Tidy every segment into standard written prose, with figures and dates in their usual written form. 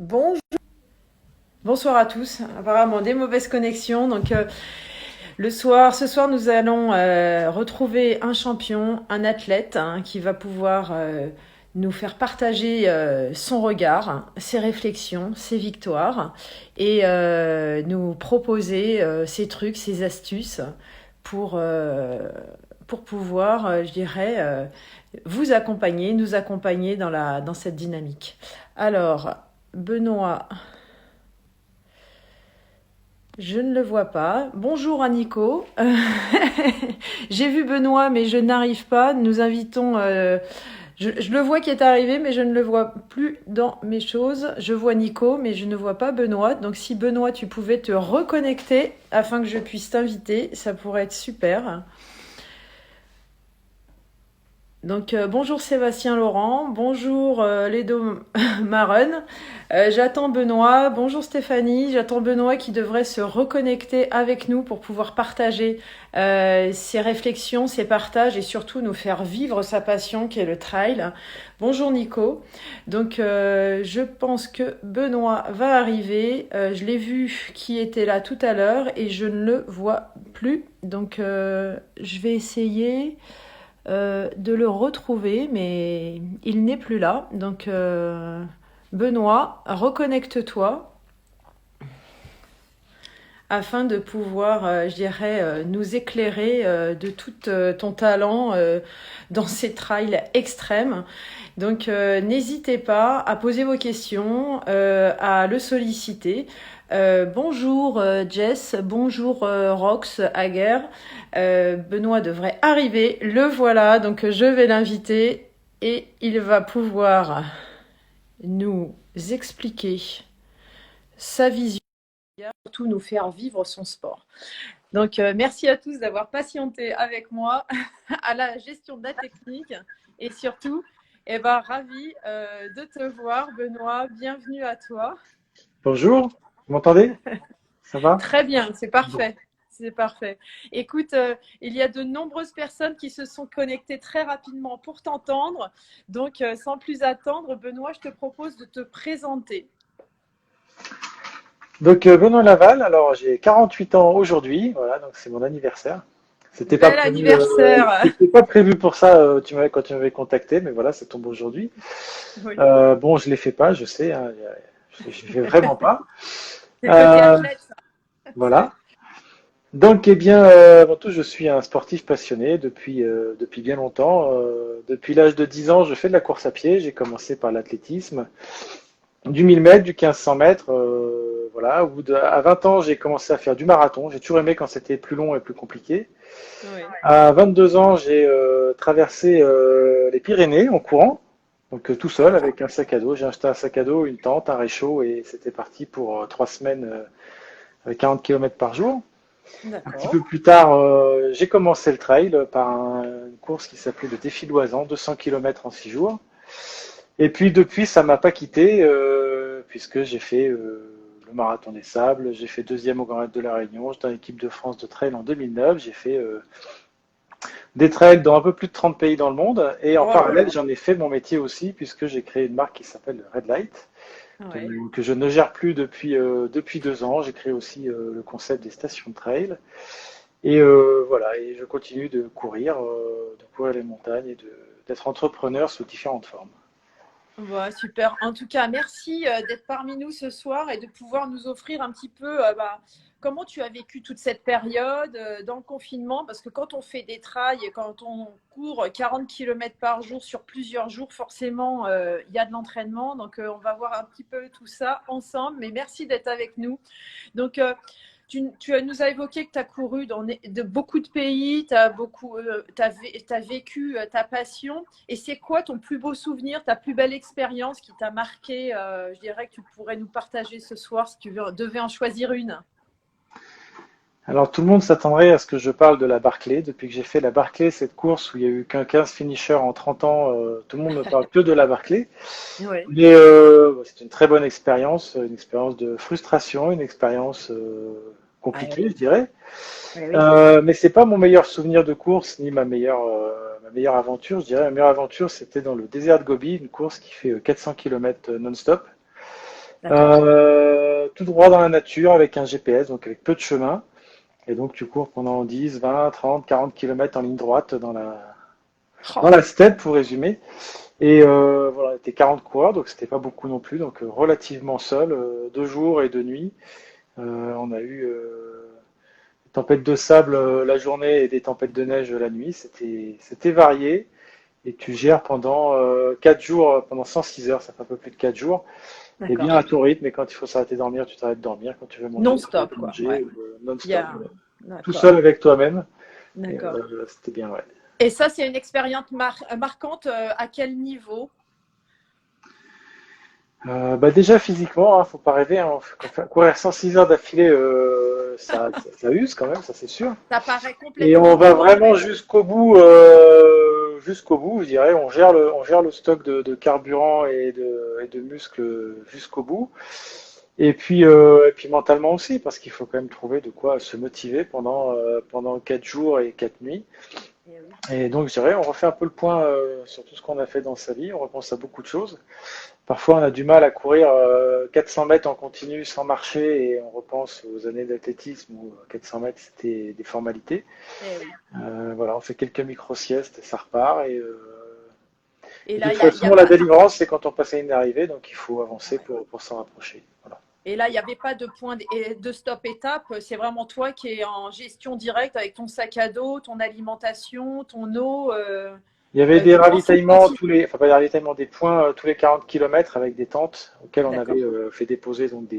Bonjour. Bonsoir à tous. Apparemment des mauvaises connexions. Ce soir, nous allons retrouver un champion, un athlète qui va pouvoir nous faire partager son regard, ses réflexions, ses victoires et nous proposer ses trucs, ses astuces pour, euh, pour pouvoir, je dirais, vous accompagner, nous accompagner dans cette dynamique. Alors, Benoît, je ne le vois pas. Bonjour à Nico. J'ai vu Benoît, mais je n'arrive pas. Nous invitons. Je le vois qui est arrivé, mais je ne le vois plus dans mes choses. Je vois Nico, mais je ne vois pas Benoît. Donc, si Benoît, tu pouvais te reconnecter afin que je puisse t'inviter, ça pourrait être super. Bonjour Sébastien Laurent, bonjour Ledo Maren. J'attends Benoît, bonjour Stéphanie, j'attends Benoît qui devrait se reconnecter avec nous pour pouvoir partager ses réflexions, ses partages et surtout nous faire vivre sa passion qui est le trail. Bonjour Nico. Je pense que Benoît va arriver. Je l'ai vu qui était là tout à l'heure et je ne le vois plus. Je vais essayer de le retrouver, mais il n'est plus là. Benoît, reconnecte-toi afin de pouvoir, je dirais, nous éclairer de tout ton talent dans ces trails extrêmes. N'hésitez pas à poser vos questions, à le solliciter. Bonjour Jess, bonjour Rox Hager. Benoît devrait arriver, le voilà, je vais l'inviter et il va pouvoir nous expliquer sa vision, surtout nous faire vivre son sport. Merci à tous d'avoir patienté avec moi à la gestion de la technique et surtout, ravi de te voir, Benoît. Bienvenue à toi. Bonjour, vous m'entendez? Ça va? Très bien, c'est Bon. parfait. C'est parfait. Écoute, il y a de nombreuses personnes qui se sont connectées très rapidement pour t'entendre. Sans plus attendre, Benoît, je te propose de te présenter. Benoît Laval, alors j'ai 48 ans aujourd'hui, voilà, donc c'est mon anniversaire. Bel anniversaire. C'était pas prévu pour ça, quand tu m'avais contacté, mais voilà, ça tombe aujourd'hui. Oui. Bon, je les fais pas, je sais, hein, je les fais vraiment pas. C'est le côté Euh, athlète, ça. voilà. Avant tout, je suis un sportif passionné depuis bien longtemps. Depuis l'âge de 10 ans, je fais de la course à pied. J'ai commencé par l'athlétisme. Du 1000 mètres, du 1500 mètres, voilà. À 20 ans, j'ai commencé à faire du marathon. J'ai toujours aimé quand c'était plus long et plus compliqué. Oui. À 22 ans, j'ai traversé les Pyrénées en courant, tout seul avec un sac à dos. J'ai acheté un sac à dos, une tente, un réchaud et c'était parti pour 3 semaines avec 40 km par jour. Un petit D'accord. peu plus tard, j'ai commencé le trail par une course qui s'appelait le Défi de Loisan, 200 km en 6 jours. Et puis depuis, ça m'a pas quitté, puisque j'ai fait le marathon des sables, j'ai fait deuxième au Grand Raid de la Réunion, j'étais en équipe de France de trail en 2009, j'ai fait des trails dans un peu plus de 30 pays dans le monde, et en Wow. parallèle, j'en ai fait mon métier aussi, puisque j'ai créé une marque qui s'appelle Red Light, Ouais. que je ne gère plus depuis 2 ans. J'ai créé aussi le concept des stations de trail, et voilà, et je continue de courir les montagnes et d'être entrepreneur sous différentes formes. Ouais, super. En tout cas, merci d'être parmi nous ce soir et de pouvoir nous offrir un petit peu comment tu as vécu toute cette période dans le confinement. Parce que quand on fait des trails et quand on court 40 km par jour sur plusieurs jours, forcément, il y a de l'entraînement. On va voir un petit peu tout ça ensemble. Mais merci d'être avec nous. Donc, euh, nous as évoqué que tu as couru dans beaucoup de pays, tu as vécu ta passion. Et c'est quoi ton plus beau souvenir, ta plus belle expérience qui t'a marqué je dirais que tu pourrais nous partager ce soir si tu devais en choisir une. Alors tout le monde s'attendrait à ce que je parle de la Barclay. Depuis que j'ai fait la Barclay, cette course où il y a eu qu'un 15 finishers en 30 ans, tout le monde ne parle que de la Barclay. Oui, Mais c'est une très bonne expérience, une expérience de frustration, une expérience ah, compliquée, oui. je dirais. Oui, oui. Mais c'est pas mon meilleur souvenir de course ni ma meilleure aventure. Je dirais ma meilleure aventure, c'était dans le désert de Gobi, une course qui fait 400 km non-stop. D'accord. tout droit dans la nature avec un GPS, donc avec peu de chemin. Et donc tu cours pendant 10, 20, 30, 40 km en ligne droite dans Oh, la steppe pour résumer. Et voilà, on était 40 coureurs, donc c'était pas beaucoup non plus, donc relativement seul, 2 jours et 2 nuits. On a eu des tempêtes de sable la journée et des tempêtes de neige la nuit. C'était varié. Et tu gères pendant 4 jours, pendant 106 heures, ça fait un peu plus de 4 jours. Et bien d'accord. à ton rythme, et quand il faut s'arrêter de dormir, tu t'arrêtes de dormir. Quand tu veux manger, tu t'arrêtes Non-stop, de quoi. manger, Ouais. Il y non-stop. a... Tout seul D'accord. avec toi-même. Et D'accord. c'était bien, ouais. Et ça, c'est une expérience marquante à quel niveau? Bah déjà physiquement, faut pas rêver, hein, courir 106 heures d'affilée, ça use quand même, ça c'est sûr. Ça paraît Et on complètement va fou, en vraiment fait. jusqu'au bout, je dirais. On gère le stock de carburant et de muscles jusqu'au bout. Et puis mentalement aussi, parce qu'il faut quand même trouver de quoi se motiver pendant 4 jours et 4 nuits. Eh oui. Et donc, je dirais, on refait un peu le point sur tout ce qu'on a fait dans sa vie. On repense à beaucoup de choses. Parfois, on a du mal à courir 400 mètres en continu sans marcher et on repense aux années d'athlétisme où 400 mètres c'était des formalités. Eh oui. Voilà, on fait quelques micro-siestes et ça repart. Et Et de là, toute il y a façon, la pas. délivrance, c'est quand on passe à une arrivée, donc il faut avancer Ouais. pour s'en rapprocher. Voilà. Et là, il n'y avait pas de point de stop étape. C'est vraiment toi qui es en gestion directe avec ton sac à dos, ton alimentation, ton eau. Il y avait des Comment c'est ravitaillements, parti? enfin pas des ravitaillements, des points tous les 40 km avec des tentes auxquelles on avait D'accord. fait déposer donc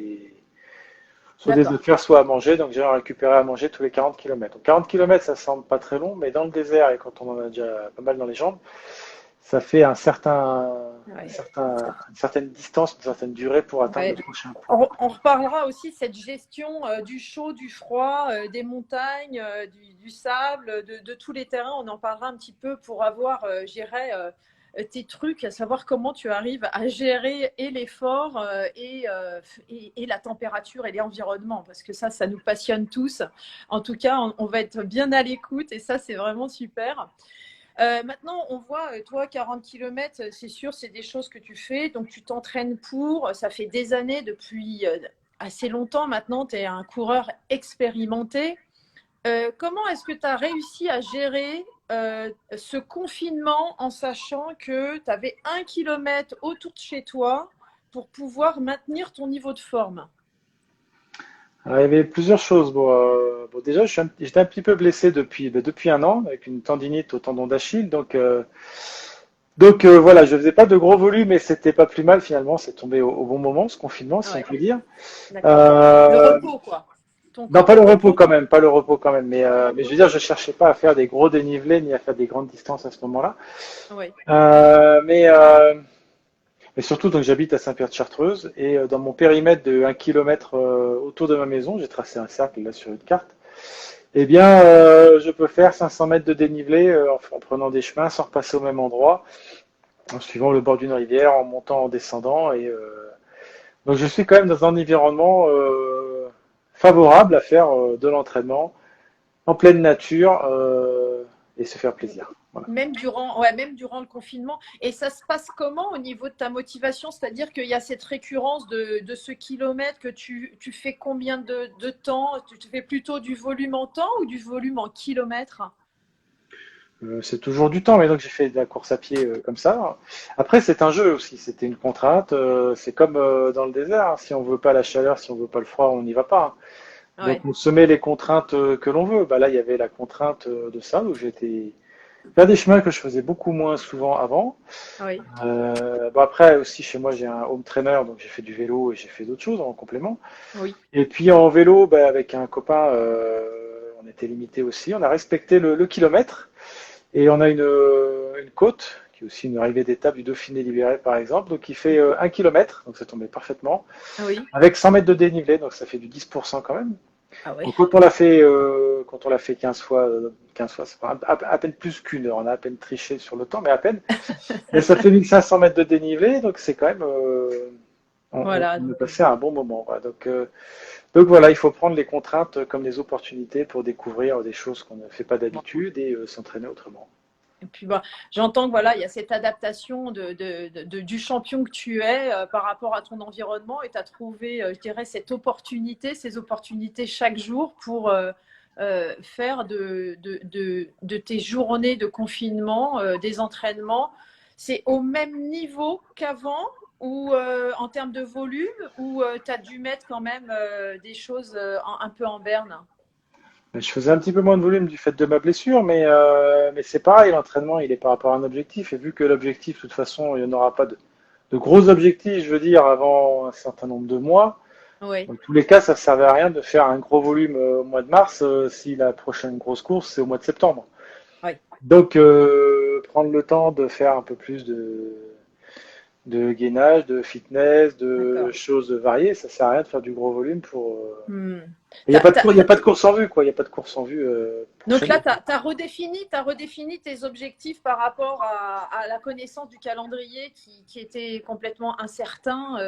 soit des D'accord. œufs, soit à manger. Donc j'ai récupéré à manger tous les 40 km. Donc 40 km, ça semble pas très long, mais dans le désert et quand on en a déjà pas mal dans les jambes, ça fait Ouais. une certaine distance, une certaine durée pour atteindre le Ouais. prochain point. On reparlera aussi de cette gestion du chaud, du froid, des montagnes, du sable, de tous les terrains. On en parlera un petit peu pour avoir, je dirais, tes trucs, à savoir comment tu arrives à gérer et l'effort et la température et l'environnement, parce que ça nous passionne tous. En tout cas, on va être bien à l'écoute et ça, c'est vraiment super. Maintenant, on voit, toi, 40 km, c'est sûr, c'est des choses que tu fais. Donc, tu t'entraînes pour. Ça fait des années, depuis assez longtemps maintenant, tu es un coureur expérimenté. Comment est-ce que tu as réussi à gérer ce confinement en sachant que tu avais 1 kilomètre autour de chez toi pour pouvoir maintenir ton niveau de forme? Alors, il y avait plusieurs choses. Bon, déjà, j'étais un petit peu blessé depuis un an avec une tendinite au tendon d'Achille. Donc voilà, je faisais pas de gros volumes et c'était pas plus mal finalement. C'est tombé au bon moment, ce confinement, si on Ouais, peut dire. d'accord. Le Euh, repos, quoi. Ton non, côté repos. pas le repos quand même. Ouais, Mais je veux dire, je cherchais pas à faire des gros dénivelés ni à faire des grandes distances à ce moment-là. ouais, Euh, mais, euh, mais surtout, donc j'habite à Saint-Pierre-de-Chartreuse et dans mon périmètre de 1 kilomètre autour de ma maison, j'ai tracé un cercle là sur une carte. Eh bien, je peux faire 500 mètres de dénivelé en prenant des chemins sans repasser au même endroit, en suivant le bord d'une rivière, en montant, en descendant. Donc, je suis quand même dans un environnement favorable à faire de l'entraînement en pleine nature et se faire plaisir. Voilà. même durant le confinement. Et ça se passe comment au niveau de ta motivation? C'est-à-dire qu'il y a cette récurrence de ce kilomètre que tu fais combien de temps? Tu fais plutôt du volume en temps ou du volume en kilomètres? C'est toujours du temps, mais donc j'ai fait de la course à pied comme ça. Après, c'est un jeu aussi, c'était une contrainte. C'est comme dans le désert, hein. Si on veut pas la chaleur, si on veut pas le froid, on n'y va pas, hein. Donc Ouais, on se met les contraintes que l'on veut. Bah là, il y avait la contrainte de ça, où j'étais faire des chemins que je faisais beaucoup moins souvent avant. oui, Bon après aussi chez moi j'ai un home trainer, donc j'ai fait du vélo et j'ai fait d'autres choses en complément. oui, Et puis en vélo, bah, avec un copain, on était limité aussi. On a respecté le kilomètre. Et on a une côte, qui est aussi une arrivée d'étape du Dauphiné libéré par exemple, donc qui fait 1 kilomètre, donc ça tombait parfaitement, oui. avec 100 mètres de dénivelé, donc ça fait du 10% quand même. Ah ouais. Donc quand on l'a fait 15 fois, c'est pas à peine plus qu'une heure, on a à peine triché sur le temps, mais à peine. Et ça fait 1500 mètres de dénivelé, donc c'est quand même, Voilà. on a Donc, passé un bon moment. Voilà. Donc voilà, il faut prendre les contraintes comme des opportunités pour découvrir des choses qu'on ne fait pas bon. d'habitude et s'entraîner autrement. Et puis, bah, j'entends que voilà, il y a cette adaptation du champion que tu es par rapport à ton environnement et tu as trouvé, je dirais, cette opportunité, ces opportunités chaque jour pour faire de tes journées de confinement, des entraînements. C'est au même niveau qu'avant ou en termes de volume ou tu as dû mettre quand même des choses un peu en berne? Je faisais un petit peu moins de volume du fait de ma blessure, mais c'est pareil, l'entraînement, il est par rapport à un objectif. Et vu que l'objectif, de toute façon, il n'y en aura pas de gros objectifs, je veux dire, avant un certain nombre de mois. Oui, Dans tous les cas, ça ne servait à rien de faire un gros volume au mois de mars si la prochaine grosse course, c'est au mois de septembre. oui, Donc, prendre le temps de faire un peu plus de gainage, de fitness, de d'accord. choses variées, ça sert à rien de faire du gros volume pour. Hmm. Il n'y a pas de cours, il y a pas de course en vue, quoi. Il n'y a pas de course en vue Donc là, prochainement. tu as redéfini tes objectifs par rapport à la connaissance du calendrier qui était complètement incertain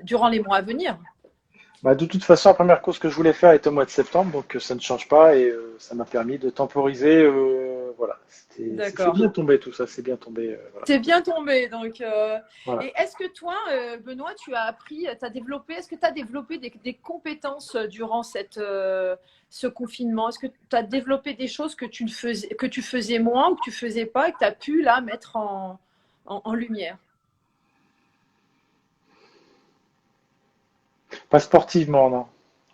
durant les mois à venir. Bah, de toute façon, la première course que je voulais faire était au mois de septembre, donc ça ne change pas et ça m'a permis de temporiser. Voilà, c'est D'accord. bien tombé tout ça, c'est bien tombé. Voilà. C'est bien tombé. Donc, Voilà. et est-ce que toi, Benoît, tu as appris, est-ce que tu as développé des compétences durant ce confinement? Est-ce que tu as développé des choses que tu faisais moins ou que tu faisais pas et que tu as pu là mettre en lumière? Pas sportivement, non. On peut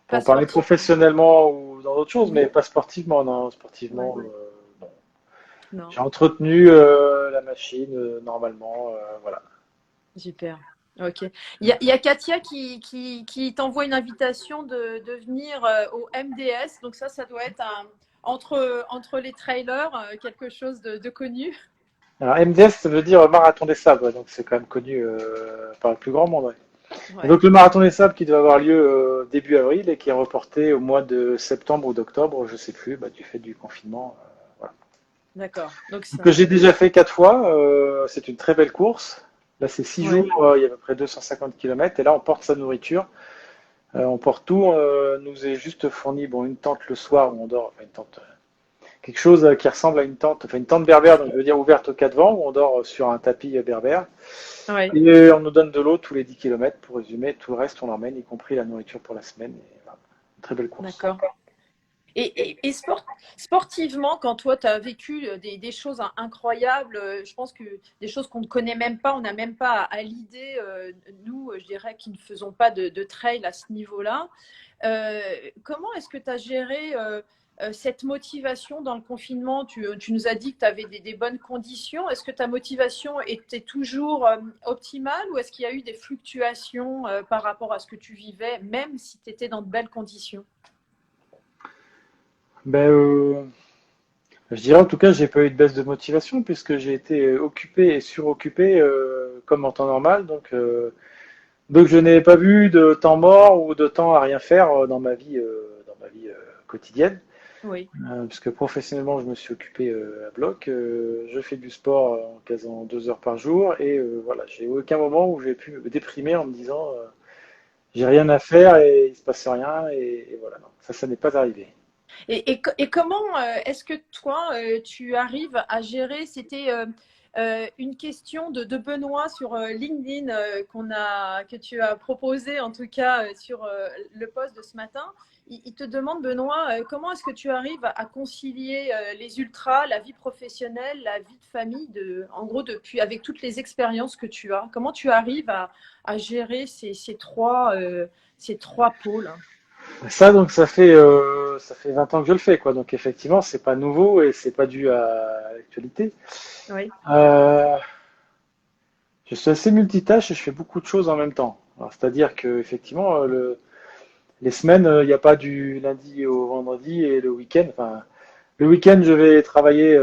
Pas en parler sportif. professionnellement ou dans d'autres choses, mais Oui. pas sportivement, non. Ouais. Sportivement, non. Non. J'ai entretenu la machine normalement, voilà. Super. Ok. Il y a Katia qui t'envoie une invitation de venir au MDS. Donc ça doit être entre les trailers, quelque chose de connu. Alors MDS, ça veut dire marathon des sables, donc c'est quand même connu par le plus grand monde. Ouais. Et Ouais, donc le marathon des sables qui doit avoir lieu début avril et qui est reporté au mois de septembre ou d'octobre, je sais plus, bah, du fait du confinement. Voilà. d'accord. Donc Que ça. j'ai déjà fait 4 fois, c'est une très belle course. Là c'est six Ouais. jours, il y a à peu près 250 km et là on porte sa nourriture, on porte tout, nous est juste fourni bon une tente le soir où on dort, enfin une tente, quelque chose qui ressemble à une tente, enfin une tente berbère, donc je veux dire ouverte aux quatre vents où on dort sur un tapis berbère. Ouais. Et on nous donne de l'eau tous les 10 kilomètres pour résumer. Tout le reste, on l'emmène, y compris la nourriture pour la semaine. Et voilà. Une très belle course. D'accord. Et sportivement, quand toi, tu as vécu des choses incroyables, je pense que des choses qu'on ne connaît même pas, on n'a même pas à l'idée, nous, je dirais, qui ne faisons pas de trail à ce niveau-là. Euh, Comment est-ce que tu as géré cette motivation dans le confinement? Tu nous as dit que tu avais des bonnes conditions. Est-ce que ta motivation était toujours optimale ou est-ce qu'il y a eu des fluctuations par rapport à ce que tu vivais, même si tu étais dans de belles conditions? Ben, je dirais en tout cas, j'ai pas eu de baisse de motivation puisque j'ai été occupé et suroccupé comme en temps normal. Donc je n'ai pas vu de temps mort ou de temps à rien faire dans ma vie quotidienne. Oui. Puisque professionnellement, je me suis occupé à bloc. Je fais du sport en quasiment 2 heures par jour et voilà, j'ai eu aucun moment où j'ai pu me déprimer en me disant j'ai rien à faire et il se passe rien et voilà. Non, ça n'est pas arrivé. Et comment est-ce que toi, tu arrives à gérer? C'était une question de Benoît sur LinkedIn que tu as proposé, en tout cas sur le post de ce matin. Il te demande, Benoît, comment est-ce que tu arrives à concilier les ultras, la vie professionnelle, la vie de famille, en gros, depuis, avec toutes les expériences que tu as? Comment tu arrives à gérer ces trois pôles? Ça, donc, ça fait 20 ans que je le fais, quoi. Donc, effectivement, c'est pas nouveau et c'est pas dû à l'actualité. Oui, Euh, je suis assez multitâche et je fais beaucoup de choses en même temps. Alors, c'est-à-dire que, effectivement, les semaines, il n'y a pas du lundi au vendredi et le week-end. Enfin, le week-end, je vais travailler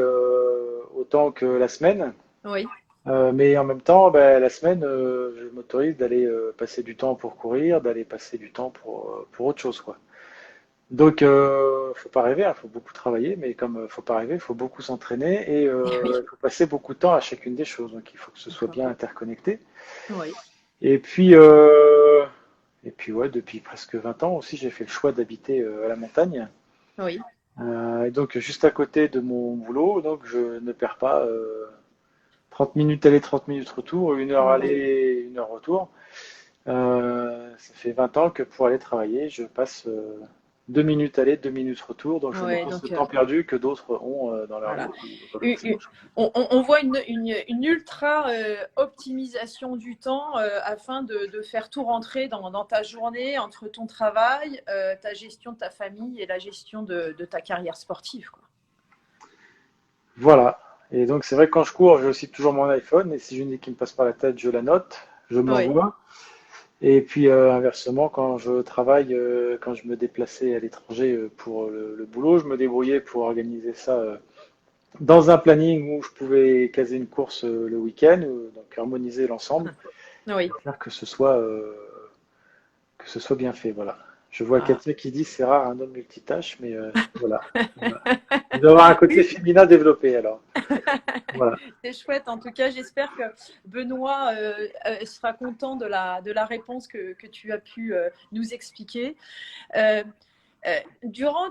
autant que la semaine. oui, Mais en même temps, ben, la semaine, je m'autorise d'aller passer du temps pour courir, d'aller passer du temps pour autre chose, quoi. Donc, faut pas rêver, il faut beaucoup travailler, mais comme faut pas rêver, il faut beaucoup s'entraîner et oui, il faut passer beaucoup de temps à chacune des choses. Donc, il faut que ce soit d'accord. bien interconnecté. Oui, Et puis ouais, depuis presque 20 ans aussi, j'ai fait le choix d'habiter à la montagne. oui. Et donc, juste à côté de mon boulot, donc je ne perds pas 30 minutes aller, 30 minutes retour, une heure Ouais. aller, une heure retour. Ça fait 20 ans que pour aller travailler, je passe 2 minutes aller, 2 minutes retour, donc je n'ai Ouais, pas ce donc temps perdu que d'autres ont dans leur vie voilà. ou dans leur U- u- dimanche. on voit une ultra optimisation du temps afin de faire tout rentrer dans ta journée entre ton travail, ta gestion de ta famille et la gestion de ta carrière sportive, quoi. Voilà. Et donc, c'est vrai que quand je cours, j'ai aussi toujours mon iPhone, et si j'ai une idée qui me passe par la tête, je la note, je me Oui, l'envoie. Et puis inversement, quand je travaille, quand je me déplaçais à l'étranger pour le boulot, je me débrouillais pour organiser ça dans un planning où je pouvais caser une course le week-end, donc harmoniser l'ensemble et oui. faire que ce soit bien fait. Voilà. Je vois Ah. Katia qui dit c'est rare un homme multitâche, mais voilà. Voilà. Il doit avoir un côté féminin développé alors. Voilà. C'est chouette. En tout cas, j'espère que Benoît sera content de la réponse que tu as pu nous expliquer. Euh,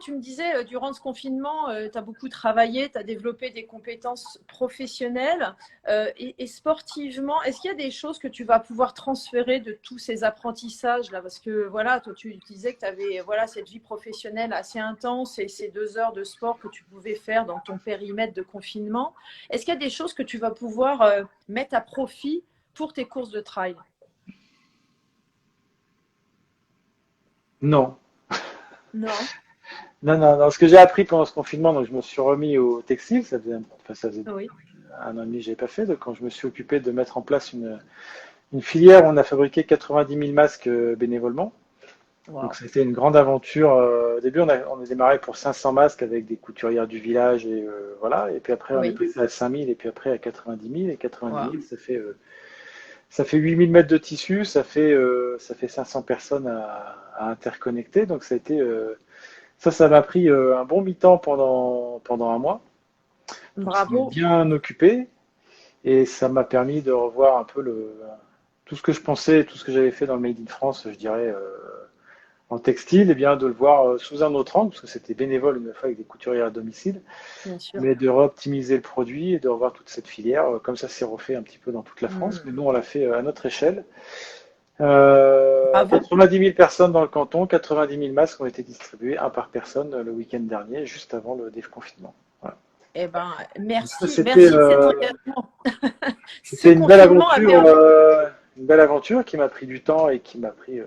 tu me disais, durant ce confinement, tu as beaucoup travaillé, tu as développé des compétences professionnelles et sportivement. Est-ce qu'il y a des choses que tu vas pouvoir transférer de tous ces apprentissages-là? Parce que voilà, toi, tu disais que tu avais voilà, cette vie professionnelle assez intense et ces 2 heures de sport que tu pouvais faire dans ton périmètre de confinement. Est-ce qu'il y a des choses que tu vas pouvoir mettre à profit pour tes courses de trail? Non. Non. Non, non, non. Ce que j'ai appris pendant ce confinement, donc je me suis remis au textile, enfin, ça faisait Oui. un an et demi que je n'avais pas fait, donc quand je me suis occupé de mettre en place une filière où on a fabriqué 90 000 masques bénévolement. Donc Wow. c'était une grande aventure. Au début, on a démarré pour 500 masques avec des couturières du village et voilà. Et puis après, on est Oui. passé à 5000 et puis après à 90 000. Et 90 Wow. 000, ça fait 8000 mètres de tissu, ça fait 500 personnes à interconnecter. Donc ça a été, ça m'a pris un bon mi-temps pendant un mois. Donc ça m'a Bravo. bien occupé et ça m'a permis de revoir un peu tout ce que je pensais, tout ce que j'avais fait dans le Made in France, je dirais, en textile, et bien de le voir sous un autre angle, parce que c'était bénévole une fois avec des couturiers à domicile, Bien sûr. mais de réoptimiser le produit et de revoir toute cette filière. Comme ça s'est refait un petit peu dans toute la France, mais Mm. nous on l'a fait à notre échelle. Bravo. 90 000 personnes dans le canton, 90 000 masques ont été distribués, un par personne, le week-end dernier, juste avant le déconfinement. Voilà. Eh ben, Donc ça, merci, merci de cet engagement. Ce c'était confinement a permis. une belle aventure qui m'a pris du temps et qui m'a pris,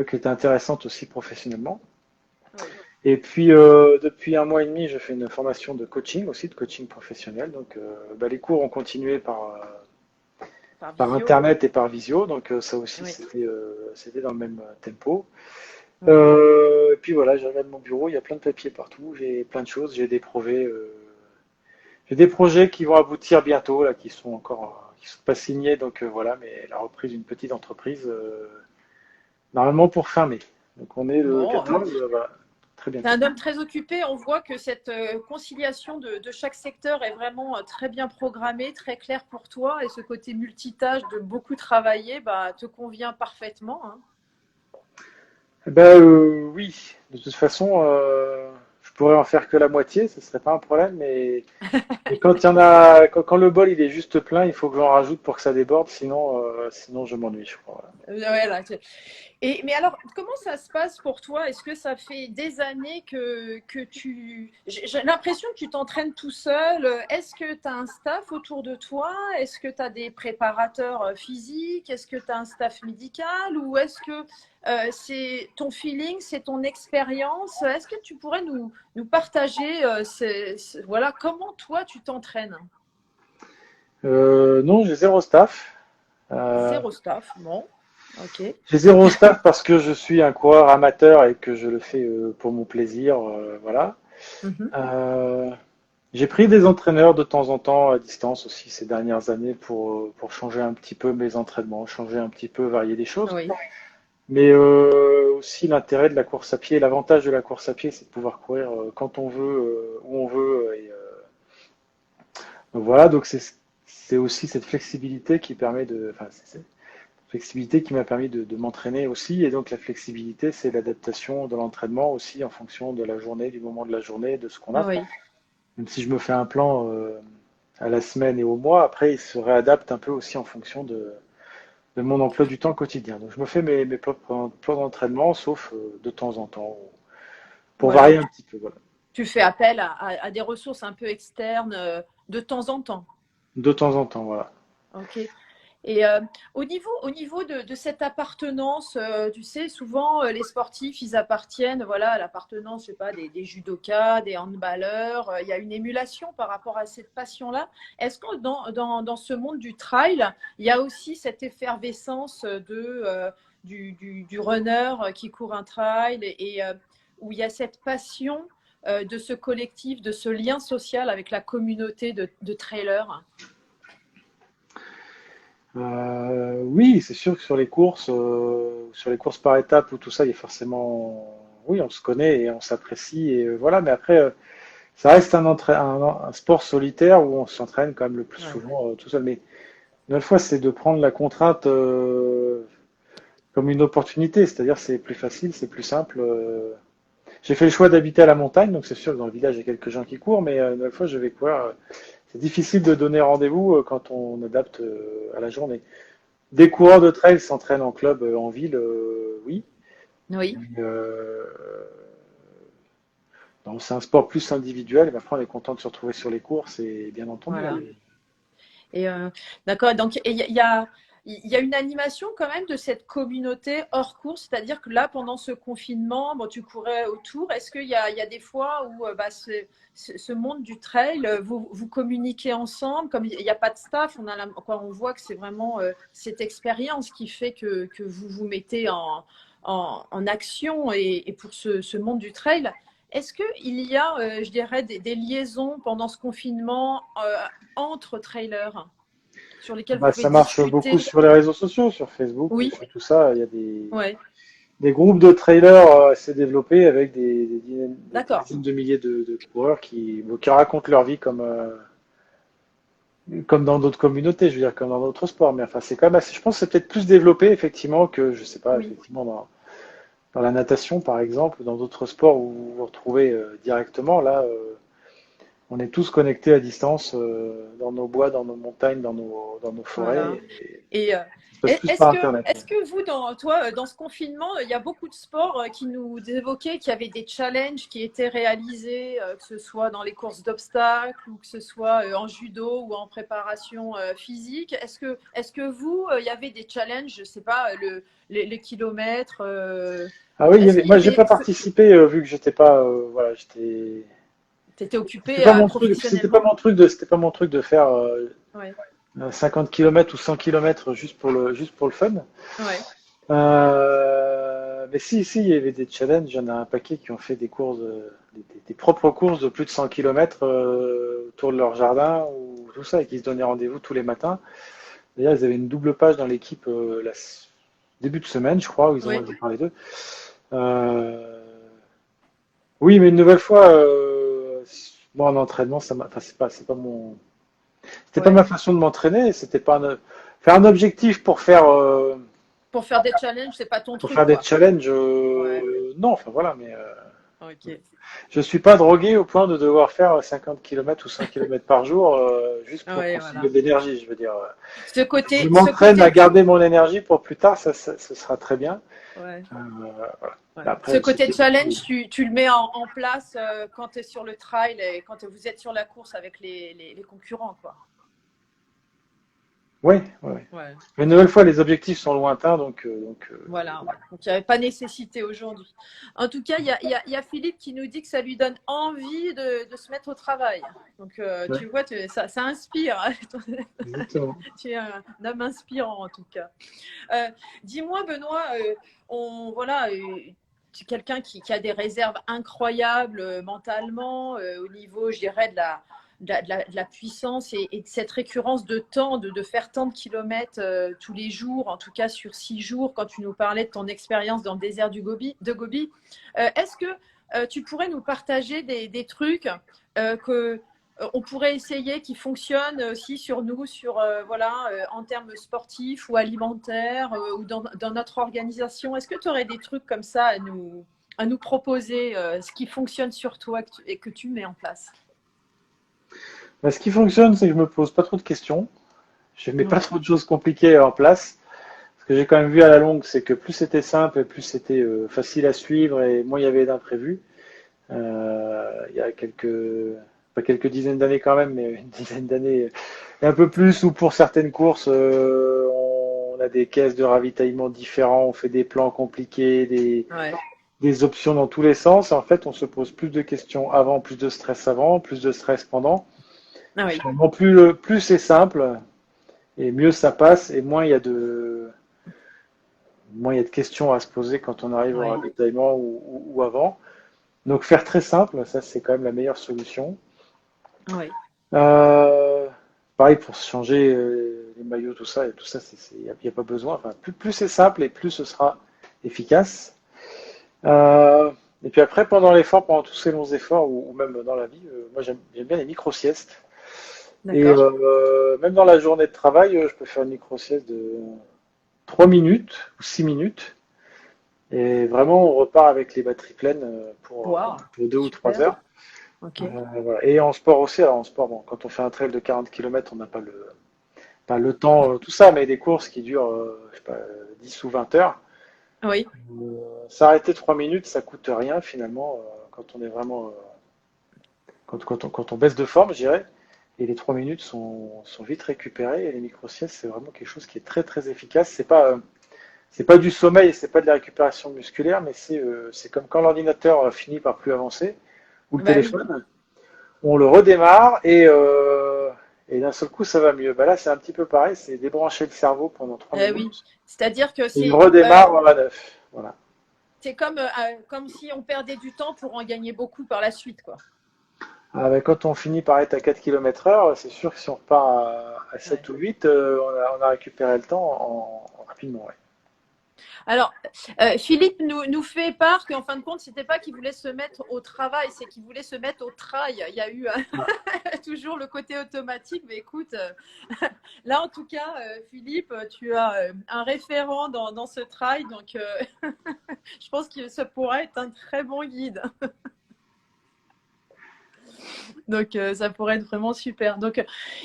qui était intéressante aussi professionnellement. Oui, Et puis, depuis un mois et demi, je fais une formation de coaching aussi, de coaching professionnel. Donc, les cours ont continué par par visio. Internet et par visio. Donc, ça aussi, Oui. c'était dans le même tempo. Oui. Et puis voilà, je regarde mon bureau, il y a plein de papiers partout, j'ai plein de choses, j'ai des projets qui vont aboutir bientôt, là, qui sont encore, qui sont pas signés. Donc, voilà, mais la reprise d'une petite entreprise, normalement pour fin mai. Donc, on est le Bon, 14, voilà, très tu es bientôt. un homme très occupé. On voit que cette conciliation de chaque secteur est vraiment très bien programmée, très claire pour toi. Et ce côté multitâche de beaucoup travailler bah, te convient parfaitement, hein. Oui, de toute façon, je pourrais en faire que la moitié, ce serait pas un problème, mais quand il y en a, quand le bol il est juste plein, il faut que j'en rajoute pour que ça déborde, sinon je m'ennuie, je crois. Ouais, là, mais alors, comment ça se passe pour toi? Est-ce que ça fait des années que tu... J'ai l'impression que tu t'entraînes tout seul. Est-ce que tu as un staff autour de toi? Est-ce que tu as des préparateurs physiques? Est-ce que tu as un staff médical? Ou est-ce que c'est ton feeling, c'est ton expérience? Est-ce que tu pourrais nous partager voilà, comment toi tu t'entraînes? Non, j'ai zéro staff. Euh, Zéro staff, bon, ok. j'ai zéro staff parce que je suis un coureur amateur et que je le fais pour mon plaisir, voilà. Mhm. Euh, j'ai pris des entraîneurs de temps en temps à distance aussi ces dernières années pour changer un petit peu mes entraînements, changer un petit peu, varier les choses. Oui. Mais aussi l'intérêt de la course à pied, l'avantage de la course à pied, c'est de pouvoir courir quand on veut, où on veut. Donc voilà, donc c'est aussi cette flexibilité qui permet de. Enfin, Flexibilité qui m'a permis de m'entraîner aussi. Et donc la flexibilité, c'est l'adaptation de l'entraînement aussi en fonction de la journée, du moment de la journée, de ce qu'on a. Oui. Même si je me fais un plan à la semaine et au mois, après il se réadapte un peu aussi en fonction de mon emploi du temps quotidien. Donc je me fais mes plans d'entraînement, sauf de temps en temps, pour Voilà, varier où un petit peu. Voilà. tu fais appel à des ressources un peu externes de temps en temps. De temps en temps, voilà. Ok. Et au niveau de cette appartenance, tu sais, souvent les sportifs, ils appartiennent, voilà, à l'appartenance, je sais pas, des judokas, des handballeurs. Il y a une émulation par rapport à cette passion-là. Est-ce que dans ce monde du trail, il y a aussi cette effervescence du runner qui court un trail et où il y a cette passion de ce collectif, de ce lien social avec la communauté de trailers? Oui, c'est sûr que sur les courses par étapes ou tout ça, il y a forcément, oui, on se connaît et on s'apprécie et voilà. Mais après, ça reste un sport solitaire où on s'entraîne quand même le plus Ouais. souvent tout seul. Mais une fois, c'est de prendre la contrainte comme une opportunité, c'est-à-dire c'est plus facile, c'est plus simple. J'ai fait le choix d'habiter à la montagne, donc c'est sûr que dans le village, il y a quelques gens qui courent, mais une fois, je vais courir. C'est difficile de donner rendez-vous quand on adapte à la journée. Des coureurs de trail s'entraînent en club, en ville, oui. Oui. Euh, donc c'est un sport plus individuel, mais après on est content de se retrouver sur les courses et bien entendu. Voilà. Et d'accord. Donc, il y a une animation quand même de cette communauté hors course, c'est-à-dire que là, pendant ce confinement, bon, tu courais autour. Est-ce qu'il y a des fois où bah, ce monde du trail, vous communiquez ensemble, comme il n'y a pas de staff, on voit que c'est vraiment cette expérience qui fait que vous vous mettez en action et pour ce monde du trail. Est-ce qu'il y a, je dirais, des liaisons pendant ce confinement entre trailers sur lesquels vous Bah, pouvez ça marche beaucoup discuter? sur les réseaux sociaux, sur Facebook, Oui, sur tout ça. Il y a ouais, des groupes de trailers s'est développé avec des d'accord. dizaines de milliers de coureurs qui racontent leur vie comme dans d'autres communautés, je veux dire, comme dans d'autres sports. Mais enfin, c'est quand même assez, je pense que c'est peut-être plus développé effectivement que, je sais pas, Oui, effectivement dans la natation par exemple, ou dans d'autres sports où vous vous retrouvez directement. Là, on est tous connectés à distance dans nos bois, dans nos montagnes, dans nos forêts. voilà. Et Et ça se passe plus par Internet. est-ce que vous, dans ce confinement, il y a beaucoup de sports qui nous évoquaient qu'il y avait des challenges qui étaient réalisés, que ce soit dans les courses d'obstacles ou que ce soit en judo ou en préparation physique. Est-ce que vous, il y avait des challenges, je sais pas, les kilomètres, Ah oui, est-ce qu'il y moi j'ai avait, pas participé vu que j'étais pas, voilà, t'étais occupé professionnellement? c'était pas mon truc de faire Ouais, 50 km ou 100 km juste pour le fun. ouais, Mais si, il y avait des challenges. Il y en a un paquet qui ont fait des courses, des propres courses de plus de 100 km autour de leur jardin ou tout ça, et qui se donnaient rendez-vous tous les matins. D'ailleurs, ils avaient une double page dans l'équipe début de semaine, je crois, où ils oui, ont parlé d'eux. Euh, oui, mais une nouvelle fois, moi en entraînement, enfin, c'était pas ouais. ma façon de m'entraîner. C'était pas faire un objectif Pour faire des challenges, c'est pas ton pour truc, faire des quoi. challenges. Ouais, Non, enfin voilà, mais ok. je suis pas drogué au point de devoir faire 50 km ou 100 km par jour juste pour Ouais, consommer voilà. de l'énergie. Je veux dire, je Ce m'entraîne à côté, garder mon énergie pour plus tard, ce sera très bien. ouais, Euh, voilà. ouais. Ce Après, côté challenge, tu le mets en place quand tu es sur le trail et quand vous êtes sur la course avec les concurrents, quoi. ouais, ouais, ouais. Ouais. Mais une nouvelle fois, les objectifs sont lointains, Voilà, ouais. Donc il n'y avait pas nécessité aujourd'hui. En tout cas, il y a Philippe qui nous dit que ça lui donne envie de se mettre au travail. Donc ouais, tu vois, ça inspire. exactement. Tu es un homme inspirant en tout cas. Euh, Dis-moi, Benoît, voilà, tu es quelqu'un qui a des réserves incroyables mentalement, au niveau, je dirais, de la puissance et de cette récurrence de temps, de faire tant de kilomètres tous les jours, en tout cas sur 6 jours, quand tu nous parlais de ton expérience dans le désert de Gobi. Est-ce que tu pourrais nous partager des trucs que on pourrait essayer qui fonctionne aussi sur nous, sur voilà, en termes sportifs ou alimentaires ou dans notre organisation? Est-ce que tu aurais des trucs comme ça à nous proposer, ce qui fonctionne sur toi et que tu mets en place? Bah, ce qui fonctionne, c'est que je me pose pas trop de questions. Je mets pas Ouais, trop de choses compliquées en place. Ce que j'ai quand même vu à la longue, c'est que plus c'était simple et plus c'était facile à suivre et moins il y avait d'imprévus. Il y a pas quelques dizaines d'années quand même, mais une dizaine d'années et un peu plus, où pour certaines courses, on a des caisses de ravitaillement différents, on fait des plans compliqués, ouais. des options dans tous les sens. En fait, on se pose plus de questions avant, plus de stress avant, plus de stress pendant. Ah oui, Finalement, plus c'est simple et mieux ça passe et moins il y a de questions à se poser quand on arrive au ouais, ravitaillement ou avant. Donc faire très simple, ça c'est quand même la meilleure solution. ouais. Euh, Pareil pour se changer les maillots, tout ça, y a pas besoin. Enfin, plus c'est simple et plus ce sera efficace. Euh, et puis après, pendant l'effort, pendant tous ces longs efforts, ou même dans la vie, moi j'aime bien les micro-siestes. Et D'accord. même dans la journée de travail, je peux faire une micro-sieste de 3 minutes ou 6 minutes. Et vraiment, on repart avec les batteries pleines Waouh, pour 2 ou 3 super. heures. Ok. Voilà. Et en sport aussi, alors en sport, bon, quand on fait un trail de 40 km, on n'a pas le temps, tout ça, mais des courses qui durent, je sais pas, 10 ou 20 heures. Oui. S'arrêter 3 minutes, ça coûte rien finalement quand on est vraiment, quand on baisse de forme, je dirais. Et les 3 minutes sont vite récupérées. Et les micro-siestes, c'est vraiment quelque chose qui est très très efficace. C'est pas du sommeil, c'est pas de la récupération musculaire, mais c'est comme quand l'ordinateur finit par plus avancer, ou le Bah oui. téléphone. On le redémarre et d'un seul coup ça va mieux. Bah là c'est un petit peu pareil, c'est débrancher le cerveau pendant 3 Oui. minutes C'est-à-dire que et il c'est redémarre à neuf. Voilà. c'est comme si on perdait du temps pour en gagner beaucoup par la suite, quoi. Ah, bah, quand on finit par être à 4 km/h, c'est sûr que si on repart à 7 Ouais. ou 8, on a récupéré le temps rapidement. Ouais. Alors, Philippe nous fait part qu'en fin de compte, c'était pas qu'il voulait se mettre au travail, c'est qu'il voulait se mettre au trail. Il y a eu toujours le côté automatique, mais écoute, là en tout cas, Philippe, tu as un référent dans ce trail, donc je pense que ça pourrait être un très bon guide. Donc, ça pourrait être vraiment super. Donc,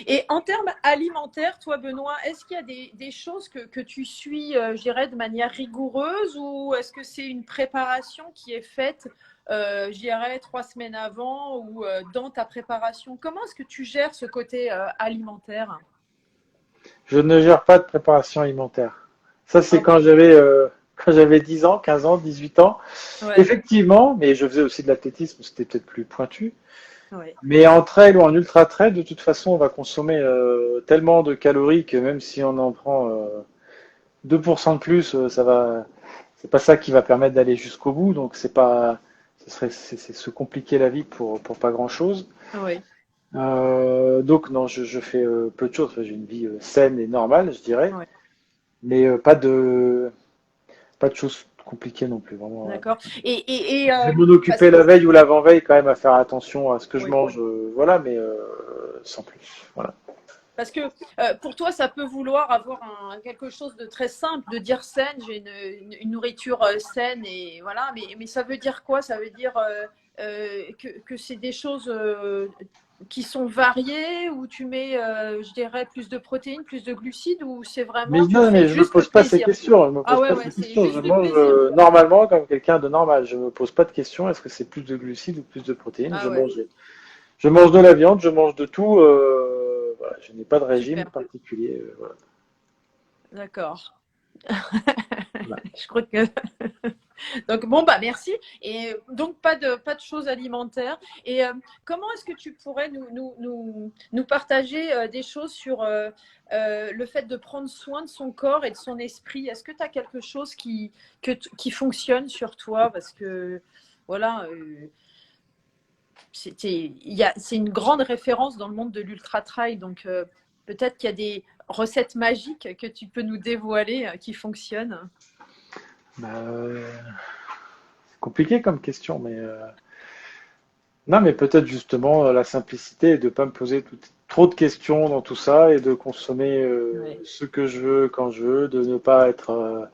et en termes alimentaires, toi, Benoît, est-ce qu'il y a des choses que tu suis, je dirais, de manière rigoureuse ou est-ce que c'est une préparation qui est faite, je dirais, 3 semaines avant ou dans ta préparation? Comment est-ce que tu gères ce côté alimentaire? Je ne gère pas de préparation alimentaire. Ça c'est Ah bon? quand j'avais 10 ans, 15 ans, 18 ans. Ouais, Effectivement, mais je faisais aussi de l'athlétisme, c'était peut-être plus pointu. ouais. Mais en trail ou en ultra trail, de toute façon, on va consommer tellement de calories que même si on en prend 2% de plus, c'est pas ça qui va permettre d'aller jusqu'au bout. Donc c'est se compliquer la vie pour pas grand-chose. Oui, Donc non, je fais peu de choses. Enfin, j'ai une vie saine et normale, je dirais, ouais. mais pas de choses compliquées non plus. Vraiment, D'accord. Et je vais m'en parce occuper que, la veille ou l'avant-veille quand même à faire attention à ce que je oui. mange, voilà, mais sans plus. Voilà. Parce que pour toi, ça peut vouloir avoir quelque chose de très simple, de dire saine, j'ai une nourriture saine, et voilà, mais ça veut dire quoi? Ça veut dire que c'est des choses qui sont variées, où tu mets, je dirais, plus de protéines, plus de glucides, ou c'est Mais vraiment, tu non, fais mais je me juste pose pas ces plaisir? questions. Je me Ah pose ouais, pas ouais, ces c'est questions. Je juste du mange plaisir, quoi. normalement comme quelqu'un de normal. Je me pose pas de questions. Est-ce que c'est plus de glucides ou plus de protéines? Ah ouais, Je mange de la viande, je mange de tout. Voilà, je n'ai pas de régime super, particulier. Voilà. d'accord. Voilà. Je crois que donc bon bah merci et donc pas de choses alimentaires et comment est-ce que tu pourrais nous partager des choses sur le fait de prendre soin de son corps et de son esprit? Est-ce que tu as quelque chose qui fonctionne sur toi parce que voilà c'est une grande référence dans le monde de l'ultra trail donc peut-être qu'il y a des recettes magiques que tu peux nous dévoiler qui fonctionnent. Bah, c'est compliqué comme question, mais Non, mais peut-être justement la simplicité et de pas me poser trop de questions dans tout ça et de consommer Ouais. ce que je veux quand je veux, de ne pas être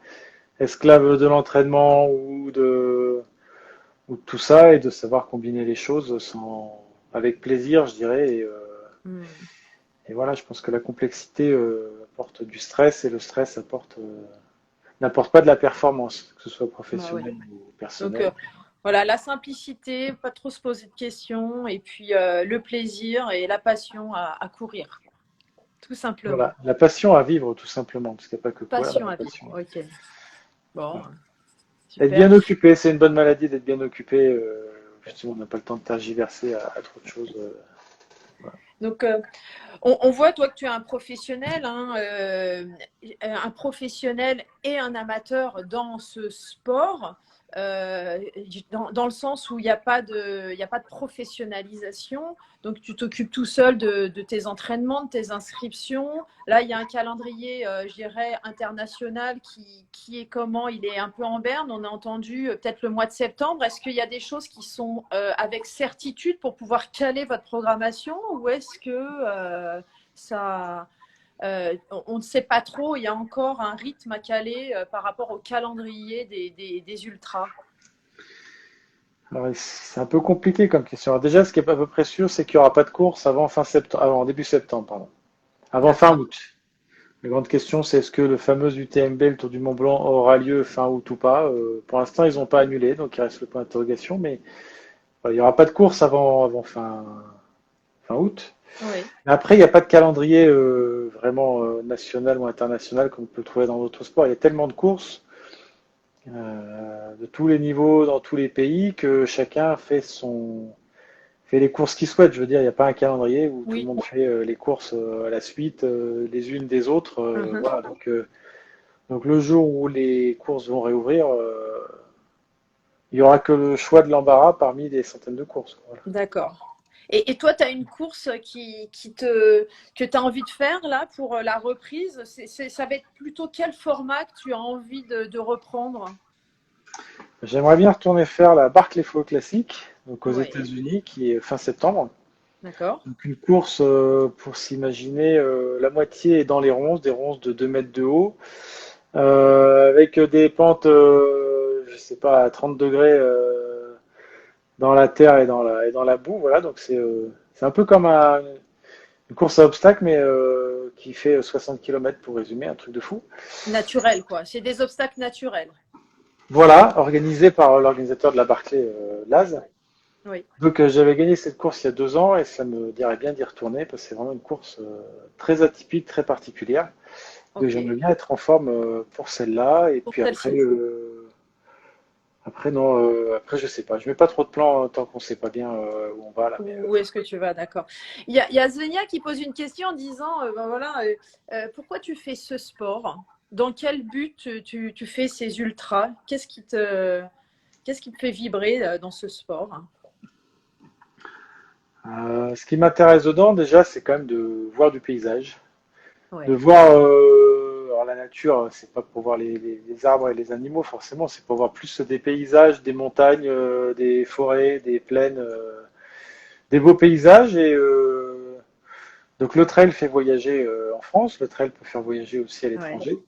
esclave de l'entraînement ou de tout ça et de savoir combiner les choses avec plaisir, je dirais. Hmm. Et voilà, je pense que la complexité apporte du stress et le stress n'apporte pas de la performance, que ce soit Bah oui. professionnel ou Donc, personnel. voilà, la simplicité, pas trop se poser de questions, et puis le plaisir et la passion à courir, quoi. Tout simplement. Voilà, la passion à vivre tout simplement, parce qu'il n'y a pas que courir, mais Passion la à vivre. passion. Ok. Bon, Voilà. Être super. bien occupé, c'est une bonne maladie d'être bien occupé. Justement, on n'a pas le temps de tergiverser à trop de choses. Voilà. Donc, on voit, toi, que tu es un professionnel, hein, un professionnel et un amateur dans ce sport, euh, dans le sens où il y a pas de professionnalisation. Donc, tu t'occupes tout seul de tes entraînements, de tes inscriptions. Là, il y a un calendrier, je dirais, international qui est comment? Il est un peu en berne. On a entendu peut-être le mois de septembre. Est-ce qu'il y a des choses qui sont avec certitude pour pouvoir caler votre programmation ou est-ce que ça, on ne sait pas trop, il y a encore un rythme à caler par rapport au calendrier des ultras. Alors, c'est un peu compliqué comme question. Alors, déjà, ce qui est à peu près sûr, c'est qu'il n'y aura pas de course avant fin septembre, avant début septembre, pardon. Avant fin D'accord. août. La grande question, c'est est-ce que le fameux UTMB, le Tour du Mont Blanc, aura lieu fin août ou pas? Pour l'instant, ils n'ont pas annulé, donc il reste le point d'interrogation, mais voilà, il n'y aura pas de course avant fin août. Oui, Après, il n'y a pas de calendrier vraiment national ou international comme on peut le trouver dans d'autres sports. Il y a tellement de courses de tous les niveaux, dans tous les pays, que chacun fait les courses qu'il souhaite. Je veux dire, il n'y a pas un calendrier où tout le oui. monde fait les courses à la suite, les unes des autres. Mhm. Voilà. Donc le jour où les courses vont réouvrir, il n'y aura que le choix de l'embarras parmi des centaines de courses. Voilà. D'accord. Et toi, tu as une course que tu as envie de faire là pour la reprise. Ça va être plutôt quel format que tu as envie de reprendre? J'aimerais bien retourner faire la Barclay Flow Classic, donc aux Oui, États-Unis, qui est fin septembre. d'accord. Donc une course pour s'imaginer la moitié est dans les ronces, des ronces de 2 mètres de haut, avec des pentes, je sais pas, à 30 degrés dans la terre et dans la boue. Voilà, donc c'est un peu comme une course à obstacles, mais qui fait 60 km pour résumer, un truc de fou. Naturel, quoi. C'est des obstacles naturels. Voilà, organisé par l'organisateur de la Barclay, Laz. Oui. Donc j'avais gagné cette course il y a 2 ans et ça me dirait bien d'y retourner parce que c'est vraiment une course très atypique, très particulière. Donc Ok. j'aimerais bien être en forme pour celle-là et Pour puis celle-ci. après non, après je sais pas. Je mets pas trop de plans tant qu'on sait pas bien où on va là. Mais Où est-ce que tu vas? D'accord. Il y a Zenia qui pose une question en disant, ben voilà, pourquoi tu fais ce sport? Dans quel but tu fais ces ultras? Qu'est-ce qui te fait vibrer dans ce sport? ce qui m'intéresse dedans déjà, c'est quand même de voir du paysage, de Ouais. voir alors la nature. C'est pas pour voir les arbres et les animaux forcément, c'est pour voir plus des paysages, des montagnes, des forêts, des plaines. Des beaux paysages donc le trail fait voyager en France, le trail peut faire voyager aussi à Ouais. l'étranger.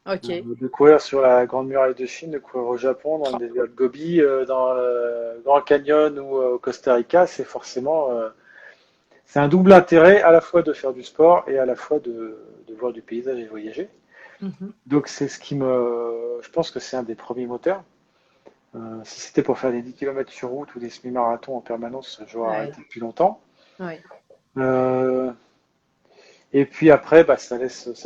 Ok. De courir sur la Grande Muraille de Chine, de courir au Japon, dans le désert de Gobi, dans le Grand Canyon ou au Costa Rica, c'est un double intérêt à la fois de faire du sport et à la fois de voir du paysage et voyager. Mhm. Donc je pense que c'est un des premiers moteurs. Si c'était pour faire des 10 km sur route ou des semi-marathons en permanence, j'aurais Ouais. arrêté depuis longtemps. Ouais. Euh, Et puis après, bah, ça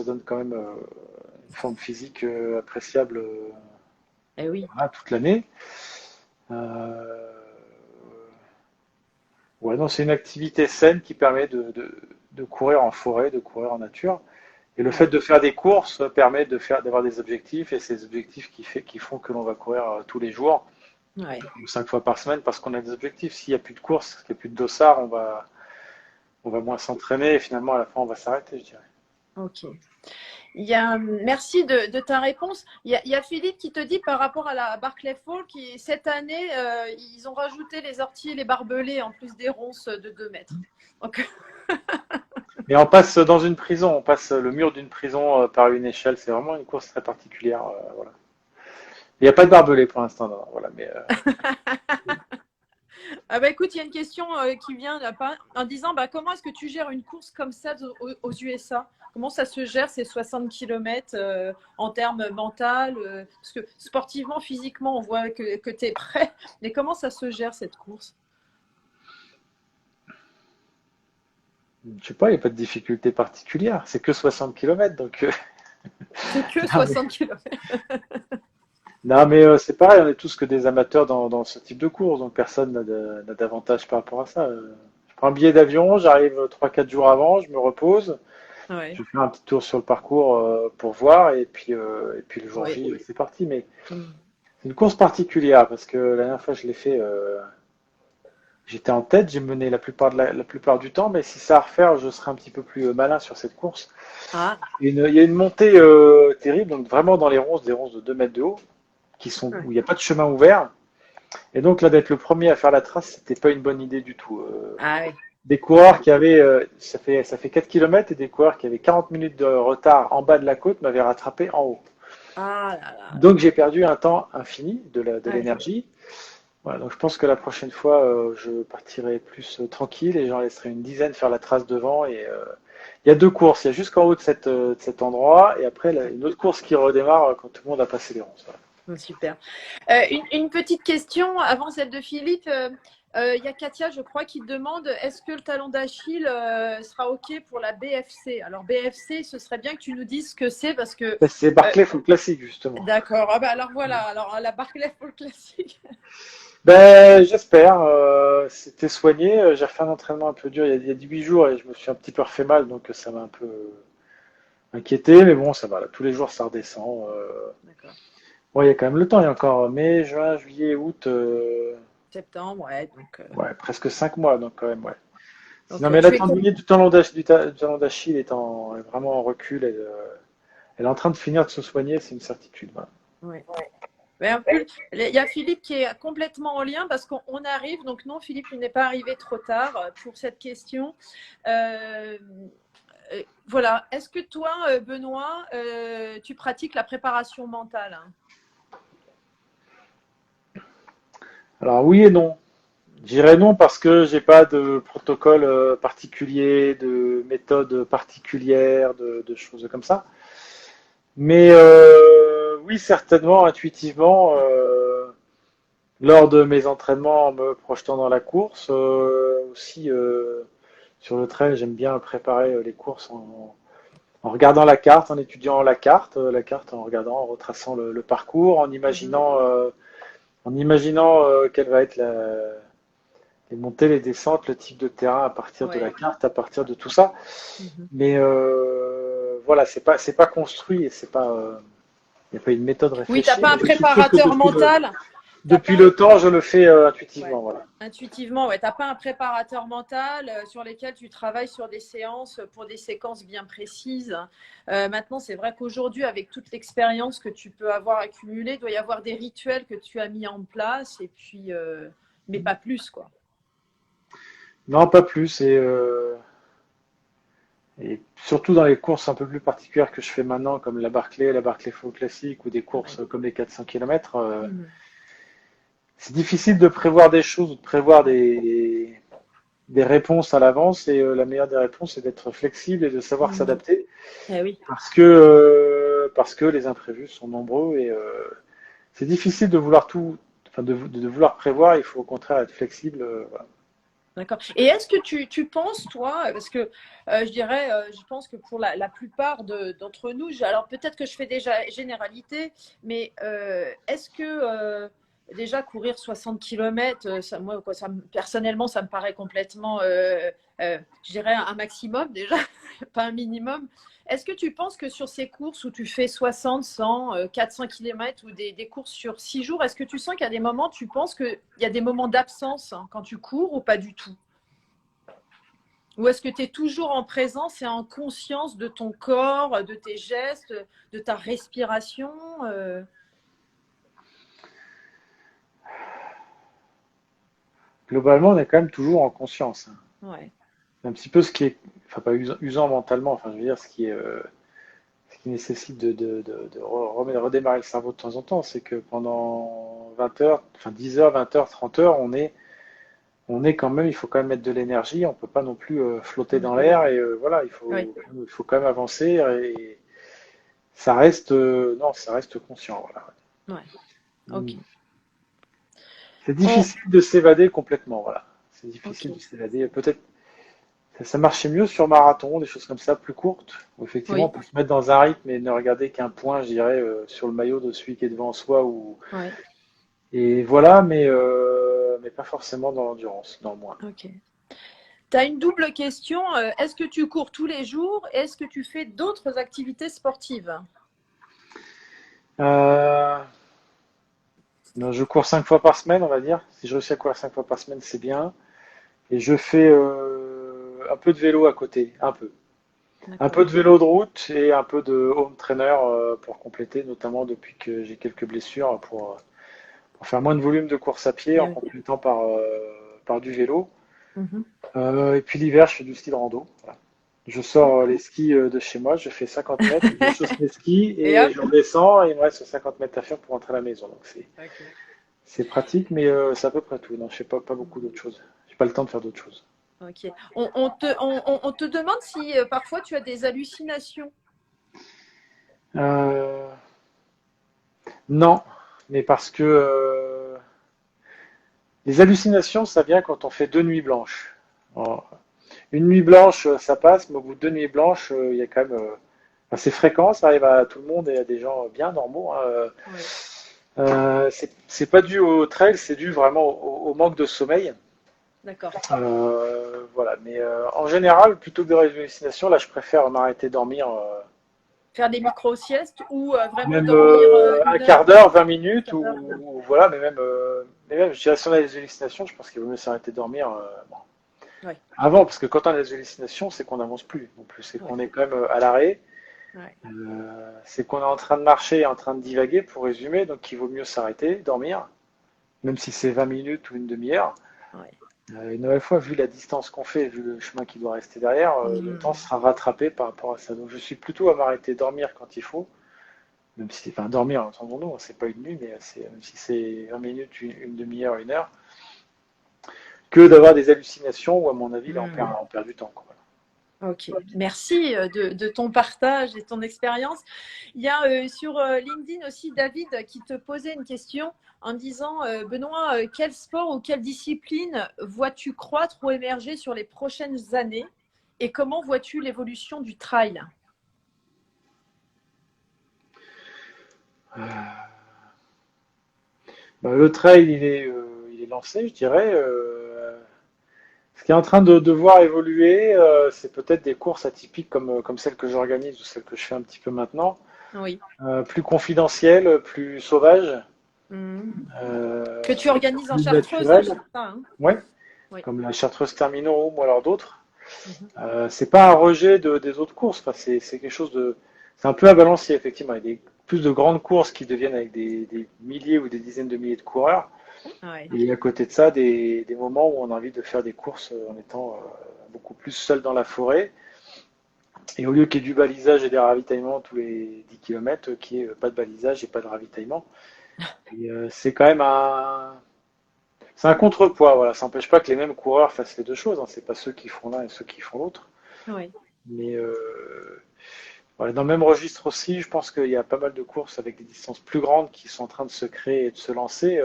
donne quand même une forme physique appréciable Eh oui. voilà, toute l'année. Euh, ouais, non, c'est une activité saine qui permet de courir en forêt, de courir en nature. Et le fait Ouais. de faire des courses permet d'avoir des objectifs et ces objectifs qui font que l'on va courir tous les jours, Ouais. ou 5 fois par semaine, parce qu'on a des objectifs. S'il n'y a plus de courses, qu'il n'y a plus de dossard, on va moins s'entraîner et finalement à la fin on va s'arrêter, je dirais. Ok. Merci de ta réponse. Il y a Philippe qui te dit par rapport à la Barclay Fall, qui cette année, ils ont rajouté les orties et les barbelés en plus des ronces de 2 mètres. Donc, Mais on passe dans une prison, on passe le mur d'une prison par une échelle. C'est vraiment une course très particulière. Voilà. Il n'y a pas de barbelé pour l'instant, non, voilà. Mais ah bah écoute, il y a une question qui vient là, en disant comment est-ce que tu gères une course comme ça aux USA? Comment ça se gère ces 60 km en termes mental? Parce que sportivement, physiquement, on voit que tu es prêt. Mais comment ça se gère cette course? je sais pas, il n'y a pas de difficulté particulière. C'est que 60 km, donc. C'est que Non, mais, 60 km. non, mais c'est pareil, on est tous que des amateurs dans ce type de course, donc personne n'a d'avantage par rapport à ça. Je prends un billet d'avion, j'arrive 3 4 jours avant, je me repose, Ouais. je fais un petit tour sur le parcours pour voir, et puis le jour Oui. J, c'est parti. Mais Mm. c'est une course particulière parce que la dernière fois je l'ai fait, j'étais en tête, j'ai mené la plupart du temps, mais si ça à refaire, je serai un petit peu plus malin sur cette course. Ah, Il y a une montée terrible, donc vraiment dans les ronces, des ronces de 2 mètres de haut, ouais. où il n'y a pas de chemin ouvert. Et donc là, d'être le premier à faire la trace, c'était pas une bonne idée du tout. Ah oui. Des coureurs qui avaient, ça fait 4 km, et des coureurs qui avaient 40 minutes de retard en bas de la côte m'avaient rattrapé en haut. Ah là là. Donc j'ai perdu un temps infini de Ouais. l'énergie. Voilà, donc je pense que la prochaine fois, je partirai plus tranquille et j'en laisserai une dizaine faire la trace devant. Et il y a deux courses. Il y a jusqu'en haut de cet endroit, et après une autre course qui redémarre quand tout le monde a passé les ronces. Voilà. Super. Une petite question avant celle de Philippe. Il y a Katia, je crois, qui demande est-ce que le talon d'Achille sera OK pour la BFC? Alors, BFC, ce serait bien que tu nous dises ce que c'est parce que. C'est Barclay Full Classic, justement. D'accord. Ah bah alors voilà. Alors, la Barclay Full Classic. Ben, j'espère. C'était soigné. J'ai refait un entraînement un peu dur il y a 18 jours et je me suis un petit peu refait mal, donc ça m'a un peu inquiété. Mais bon, ça va. Là, tous les jours, ça redescend. D'accord. Bon, il y a quand même le temps. Il y a encore mai, juin, juillet, août. Septembre, ouais. Donc, Ouais, presque 5 mois, donc quand même, ouais. donc Sinon, mais la tu es. tendinite du talon d'Achille est vraiment en recul. Elle est en train de finir de se soigner, c'est une certitude. Voilà. Ouais. Ouais, un peu, il y a Philippe qui est complètement en lien parce qu'on arrive. Donc, non, Philippe, il n'est pas arrivé trop tard pour cette question. Euh, voilà. Est-ce que toi, Benoît, tu pratiques la préparation mentale? Alors oui et non. Je dirais non parce que j'ai pas de protocole particulier, de méthode particulière, de choses comme ça. Mais oui, certainement, intuitivement, lors de mes entraînements, en me projetant dans la course, aussi sur le trail, j'aime bien préparer les courses en regardant la carte, en étudiant la carte en regardant, en retraçant le parcours, Mhm. en imaginant quelle va être les montées, les descentes, le type de terrain à partir de la Ouais. carte, à partir de tout ça. Mhm. Mais voilà, c'est pas construit et c'est pas, il n'y a pas une méthode Oui, tu n'as réfléchie. pas Mais un je suis sûr que préparateur mental. T'as depuis pas le temps, je le fais Ouais. intuitivement, voilà. Intuitivement, ouais. Tu n'as pas un préparateur mental sur lesquels tu travailles sur des séances pour des séquences bien précises. Maintenant, c'est vrai qu'aujourd'hui, avec toute l'expérience que tu peux avoir accumulée, il doit y avoir des rituels que tu as mis en place, et puis, mais pas plus, quoi. Non, pas plus. Et surtout dans les courses un peu plus particulières que je fais maintenant, comme la Barclay Full Classic ou des Ouais. courses comme les 400 km, Mhm. c'est difficile de prévoir des choses ou de prévoir des réponses à l'avance. Et la meilleure des réponses, c'est d'être flexible et de savoir Mhm. s'adapter Eh oui. parce que les imprévus sont nombreux et c'est difficile de vouloir enfin de vouloir prévoir. Il faut au contraire être flexible. Voilà. D'accord. Et est-ce que tu penses, toi, parce que je dirais, je pense que pour la plupart d'entre nous, alors peut-être que je fais déjà généralité, mais est-ce que déjà courir 60 km, ça, moi, quoi, personnellement, ça me paraît complètement, je dirais, un maximum déjà, pas un minimum. Est-ce que tu penses que sur ces courses où tu fais 60, 100, 400 km ou des courses sur 6 jours, est-ce que tu sens qu'il y a des moments, tu penses qu'il y a des moments d'absence hein, quand tu cours ou pas du tout? Ou est-ce que tu es toujours en présence et en conscience de ton corps, de tes gestes, de ta respiration Globalement, on est quand même toujours en conscience, hein. Ouais. C'est un petit peu ce qui est, enfin pas usant mentalement, enfin je veux dire ce qui nécessite de redémarrer le cerveau de temps en temps, c'est que pendant 20 heures, enfin 10 heures, 20 heures, 30 heures, on est quand même, il faut quand même mettre de l'énergie, on peut pas non plus flotter dans Mhm. l'air et voilà, Oui. il faut quand même avancer et ça reste, non, ça reste conscient, voilà. Ouais. Mm. Ok. C'est On... difficile de s'évader complètement, voilà. C'est difficile de Ok. s'évader. Peut-être ça marchait mieux sur marathon, des choses comme ça, plus courtes, où effectivement on Oui. peut se mettre dans un rythme et ne regarder qu'un point, je dirais, sur le maillot de celui qui est devant soi ou Ouais. et voilà, mais pas forcément dans l'endurance, dans le moins. Ok. Tu as une double question. Est-ce que tu cours tous les jours? Est-ce que tu fais d'autres activités sportives? Euh, non, je cours 5 fois par semaine, on va dire. Si je réussis à courir 5 fois par semaine, c'est bien. Et je fais un peu de vélo à côté, un peu. Un peu D'accord. de vélo de route et un peu de home trainer pour compléter, notamment depuis que j'ai quelques blessures, pour faire moins de volume de course à pied Eh en oui. complétant par du vélo. Mhm. Et puis l'hiver, je fais du ski de rando. Voilà. Je sors les skis de chez moi, je fais 50 mètres, je chausse mes skis Et et hop. je redescends et il me reste 50 mètres à faire pour rentrer à la maison. Donc Ok. c'est pratique, mais c'est à peu près tout. Non, je fais pas beaucoup d'autres choses. J'ai pas le temps de faire d'autres choses. Ok. On te demande si parfois tu as des hallucinations. Euh, non, mais parce que les hallucinations, ça vient quand on fait 2 nuits blanches. Alors, une nuit blanche, ça passe, mais au bout de 2 nuits blanches, il y a quand même. Enfin, c'est fréquent, ça arrive à tout le monde et à des gens bien normaux, hein. Oui. C'est pas dû au trail, c'est dû vraiment au manque de sommeil. D'accord. Voilà, mais en général, plutôt que de hallucinations, là, je préfère m'arrêter dormir, Faire des micro-siestes ou vraiment même dormir un une heure, quart d'heure, 20 minutes, quart d'heure. ou voilà, mais même, je dirais, si on a des hallucinations, je pense qu'il vaut mieux s'arrêter de dormir bon, Oui. avant, parce que quand on a des hallucinations, c'est qu'on n'avance plus, non plus, c'est Oui. qu'on est quand même à l'arrêt. Ouais. C'est qu'on est en train de marcher et en train de divaguer, pour résumer, donc il vaut mieux s'arrêter, dormir, même si c'est 20 minutes ou une demi-heure. Ouais. Une nouvelle fois, vu la distance qu'on fait, vu le chemin qui doit rester derrière, le temps Hmm. sera rattrapé par rapport à ça. Donc je suis plutôt à m'arrêter dormir quand il faut, même si, enfin dormir, entendons-nous, c'est pas une nuit, mais même si c'est 20 minutes, une demi-heure, 1 heure, que d'avoir des hallucinations où, à mon avis, là, Hmm. on perd du temps, quoi. Ok, merci de ton partage et ton expérience. Il y a sur LinkedIn aussi David qui te posait une question en disant Benoît, quel sport ou quelle discipline vois-tu croître ou émerger sur les prochaines années et comment vois-tu l'évolution du trail? Bah, le trail, il est lancé, je dirais. Ce qui est en train de voir évoluer, c'est peut-être des courses atypiques comme celles que j'organise ou celles que je fais un petit peu maintenant, Oui. plus confidentielles, plus sauvages, Mhm. euh, Que tu organises en plus Chartreuse, hein, c'est naturelles. ça, hein? Ouais, Oui. comme la Chartreuse Terminal ou alors d'autres. Mhm. C'est pas un rejet des autres courses, enfin, c'est quelque chose c'est un peu à balancier, effectivement. Il y a plus de grandes courses qui deviennent avec des milliers ou des dizaines de milliers de coureurs. Ouais. Et à côté de ça, des moments où on a envie de faire des courses en étant beaucoup plus seul dans la forêt. Et au lieu qu'il y ait du balisage et des ravitaillements tous les 10 km, qu'il n'y ait pas de balisage et pas de ravitaillement. Et c'est quand même c'est un contrepoids, voilà. Ça n'empêche pas que les mêmes coureurs fassent les deux choses, hein. C'est pas ceux qui font l'un et ceux qui font l'autre. Oui. Mais voilà, dans le même registre aussi, je pense qu'il y a pas mal de courses avec des distances plus grandes qui sont en train de se créer et de se lancer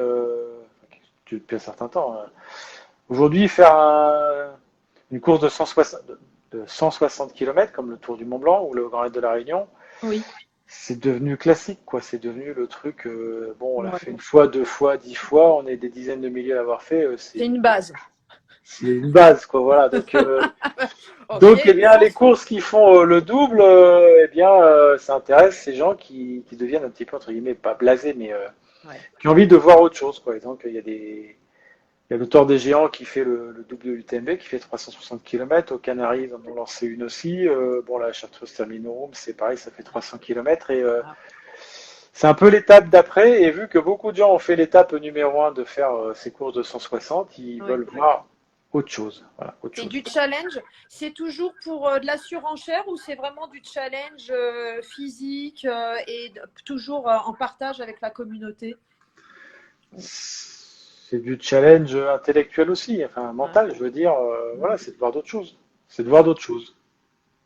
depuis un certain temps, hein. Aujourd'hui, faire une course de 160 km comme le Tour du Mont Blanc ou le Grand Raid de la Réunion, Oui. c'est devenu classique, quoi. C'est devenu le truc. Bon, on l'a fait Ouais. une fois, 2 fois, 10 fois. On est des dizaines de milliers à l'avoir fait. C'est une base. C'est une base, quoi. Voilà. Ok, Donc, eh bien, les sans. courses qui font le double, eh bien, ça intéresse ces gens qui deviennent un petit peu entre guillemets pas blasés, mais Ouais. qui ont envie de voir autre chose, quoi. Et donc, il y a Il y a le Tour des Géants qui fait le double de l'UTMB, qui fait 360 km. Aux Canaries, ils en ont lancé une aussi. Bon, la Chartreuse Terminorum, c'est pareil, ça fait 300 km. Et Ah, c'est un peu l'étape d'après. Et vu que beaucoup de gens ont fait l'étape numéro un de faire ces courses de 160, ils oui. veulent voir autre chose. Voilà, autre C'est chose. du challenge. C'est toujours pour de la surenchère ou c'est vraiment du challenge physique et toujours en partage avec la communauté? C'est du challenge intellectuel aussi, enfin Ouais. mental, je veux dire. Mm. Voilà, c'est de voir d'autres choses. C'est de voir d'autres choses.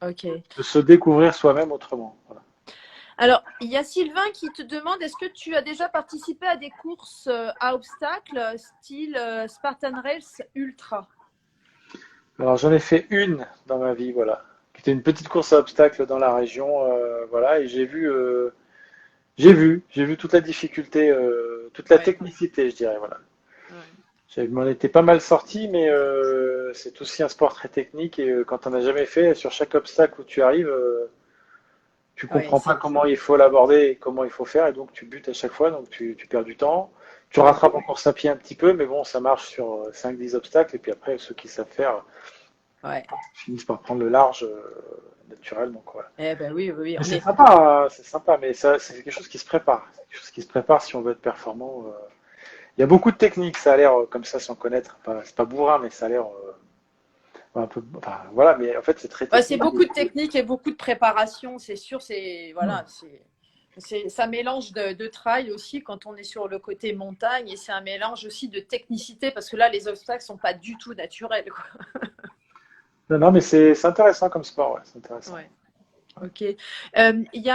Ok. De se découvrir soi-même autrement. Voilà. Alors, il y a Sylvain qui te demande, est-ce que tu as déjà participé à des courses à obstacles, style Spartan Race Ultra? Alors j'en ai fait une dans ma vie, voilà, qui était une petite course à obstacles dans la région, voilà, et j'ai vu toute la difficulté, toute la Ouais, technicité, je dirais, voilà. ouais. Je m'en étais pas mal sorti, mais c'est aussi un sport très technique et quand on n'a jamais fait, sur chaque obstacle où tu arrives, tu Ouais, comprends pas c'est comment il faut l'aborder et comment il faut faire, et donc tu butes à chaque fois, donc tu perds du temps. Tu ouais, rattrapes en course à pied un petit peu, mais bon, ça marche sur 5-10 obstacles, et puis après, ceux qui savent faire ouais. finissent par prendre le large naturellement, quoi. Eh ben oui, oui, oui, Mais on est. c'est sympa, mais ça, c'est quelque chose qui se prépare. C'est quelque chose qui se prépare si on veut être performant. Il y a beaucoup de techniques, ça a l'air comme ça sans connaître. C'est pas bourrin, mais ça a l'air un peu. Enfin, voilà, mais en fait, c'est très Ouais, c'est technique. beaucoup de technique et beaucoup de préparation, c'est sûr. C'est voilà, ça mélange de trail aussi quand on est sur le côté montagne et c'est un mélange aussi de technicité parce que là, les obstacles sont pas du tout naturels, quoi. Non, non, mais c'est intéressant comme sport, ouais, c'est intéressant. Ouais. Ok. Il y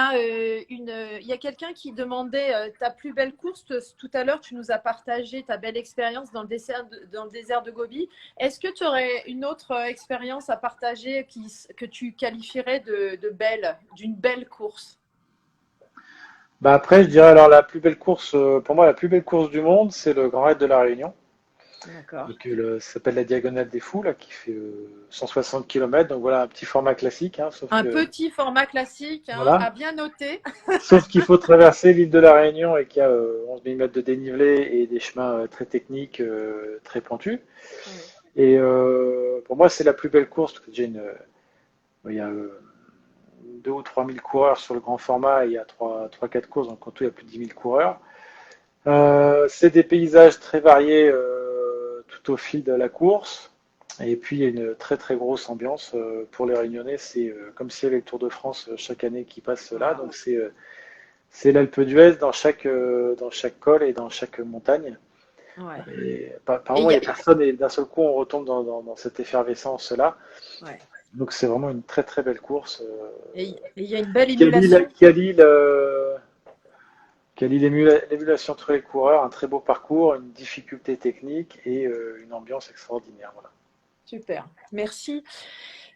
a quelqu'un qui demandait ta plus belle course. Tout à l'heure, tu nous as partagé ta belle expérience dans le désert de Gobi. Est-ce que tu aurais une autre expérience à partager que tu qualifierais de belle, d'une belle course? Bah après, je dirais alors la plus belle course, pour moi, la plus belle course du monde, c'est le Grand Raid de la Réunion. D'accord. Donc, ça s'appelle la Diagonale des Fous, là, qui fait 160 km. Donc voilà, un petit format classique, hein, sauf Un que petit format classique, hein, à voilà. bien noter. Sauf qu'il faut traverser l'île de la Réunion et qu'il y a 11 000 mètres de dénivelé et des chemins très techniques, très pentus. Oui. Et pour moi, c'est la plus belle course parce que déjà il y a 2 ou 3 000 coureurs sur le grand format et il y a 3-4 courses, donc en tout, il y a plus de 10 000 coureurs. C'est des paysages très variés tout au fil de la course. Et puis, il y a une très très grosse ambiance pour les Réunionnais. C'est comme s'il y avait le Tour de France chaque année qui passe là. Wow. Donc, c'est l'Alpe d'Huez dans chaque col et dans chaque montagne. Ouais. Et par Et il moment, y il a, n'y a personne et d'un seul coup, on retombe dans cette effervescence-là. ouais. Donc, c'est vraiment une très très belle course Et il y a une belle qui allie, émulation. qui allie l'émulation entre les coureurs, un très beau parcours, une difficulté technique et une ambiance extraordinaire. Voilà. Super. Merci.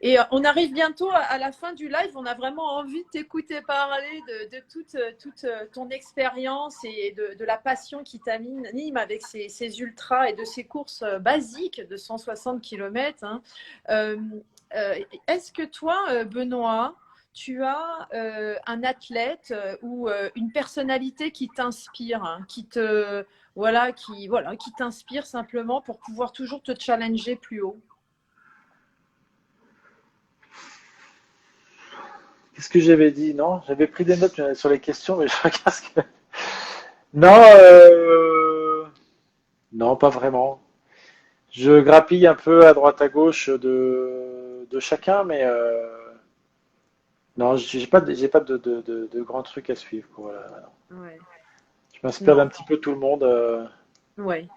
Et on arrive bientôt à la fin du live. On a vraiment envie de t'écouter parler de toute ton expérience et de la passion qui t'anime avec ces ultras et de ces courses basiques de 160 km. Hein. Euh, Est-ce que toi, Benoît, tu as un athlète ou une personnalité qui t'inspire, hein, qui t'inspire simplement pour pouvoir toujours te challenger plus haut? Qu'est-ce que j'avais dit? Non, j'avais pris des notes sur les questions, mais je regarde ce que. Non, non, pas vraiment. Je grappille un peu à droite à gauche de chacun, mais non, j'ai pas de grands trucs à suivre, quoi. Voilà. Ouais. Je m'inspire d'un Non. petit peu tout le monde Ouais.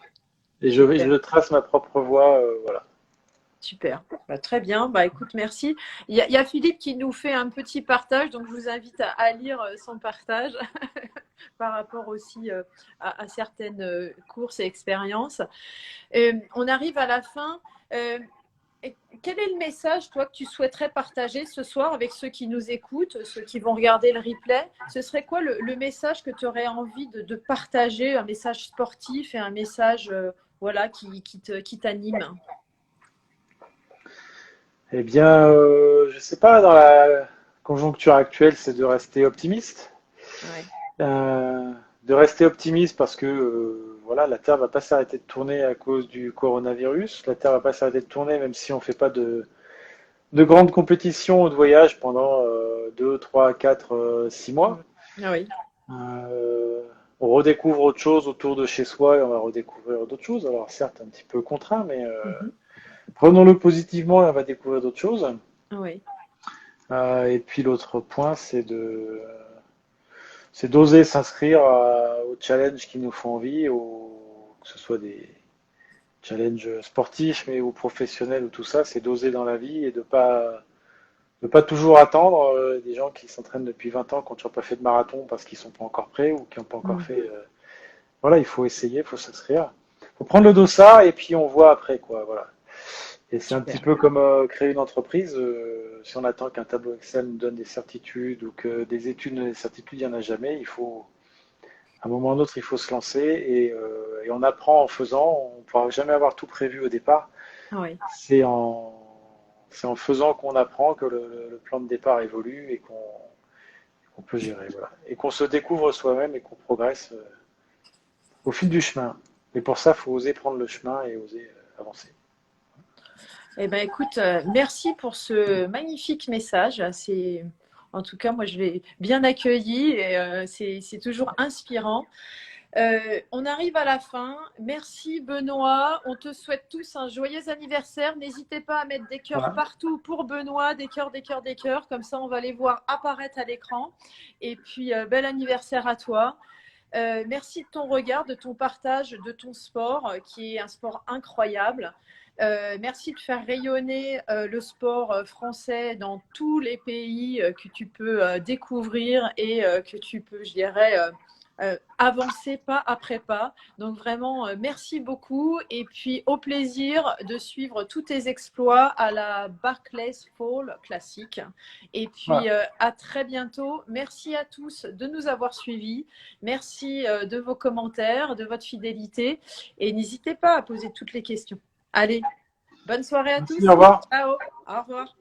et Super. je trace ma propre voie, voilà. Super. Bah, très bien. Bah, écoute, merci. Il y a Philippe qui nous fait un petit partage, donc je vous invite à lire son partage par rapport aussi à certaines courses et expériences. On arrive à la fin. Euh, Quel est le message, toi, que tu souhaiterais partager ce soir avec ceux qui nous écoutent, ceux qui vont regarder le replay? Ce serait quoi le message que tu aurais envie de partager, un message sportif et un message voilà, qui t'anime? Eh bien, je sais pas, dans la conjoncture actuelle, c'est de rester optimiste. Ouais. Euh, de rester optimiste parce que voilà, la Terre va pas s'arrêter de tourner à cause du coronavirus. La Terre va pas s'arrêter de tourner même si on fait pas de grandes compétitions ou de voyages pendant 2, 3, 4, 6 Mm. mois. Ah oui. Euh, on redécouvre autre chose autour de chez soi et on va redécouvrir d'autres choses. Alors certes, un petit peu contraint, mais Mhm. prenons-le positivement et on va découvrir d'autres choses. Ah oui. Et puis l'autre point, c'est d'oser s'inscrire aux challenges qui nous font envie, que ce soit des challenges sportifs, mais ou professionnels ou tout ça, c'est d'oser dans la vie et de pas toujours attendre des gens qui s'entraînent depuis 20 ans, qui n'ont toujours pas fait de marathon parce qu'ils sont pas encore prêts ou qui n'ont pas encore Mm. fait. Voilà, il faut essayer, il faut s'inscrire. Il faut prendre le dossard et puis on voit après, quoi. Voilà. Et c'est un petit Super. peu comme créer une entreprise. Si on attend qu'un tableau Excel nous donne des certitudes ou que des études nous donnent des certitudes, il n'y en a jamais. À un moment ou à un autre, il faut se lancer et on apprend en faisant. On ne pourra jamais avoir tout prévu au départ. Ah oui. C'est en, c'est en faisant qu'on apprend que le plan de départ évolue et qu'on peut gérer. Voilà. Et qu'on se découvre soi-même et qu'on progresse au fil du chemin. Et pour ça, il faut oser prendre le chemin et oser avancer. Eh ben, écoute, merci pour ce magnifique message. En tout cas, moi, je l'ai bien accueilli et c'est toujours inspirant. On arrive à la fin. Merci Benoît. On te souhaite tous un joyeux anniversaire. N'hésitez pas à mettre des cœurs Voilà. partout pour Benoît, des cœurs, des cœurs, des cœurs. Comme ça, on va les voir apparaître à l'écran. Et puis, bel anniversaire à toi. Merci de ton regard, de ton partage, de ton sport, qui est un sport incroyable. Merci de faire rayonner le sport français dans tous les pays que tu peux découvrir et que tu peux, je dirais, avancer pas après pas. Donc vraiment, merci beaucoup. Et puis au plaisir de suivre tous tes exploits à la Barclays Fall Classic. Et puis Voilà. à très bientôt. Merci à tous de nous avoir suivis. Merci de vos commentaires, de votre fidélité. Et n'hésitez pas à poser toutes les questions. Allez, bonne soirée à Merci, tous. au revoir. Ciao. Au revoir.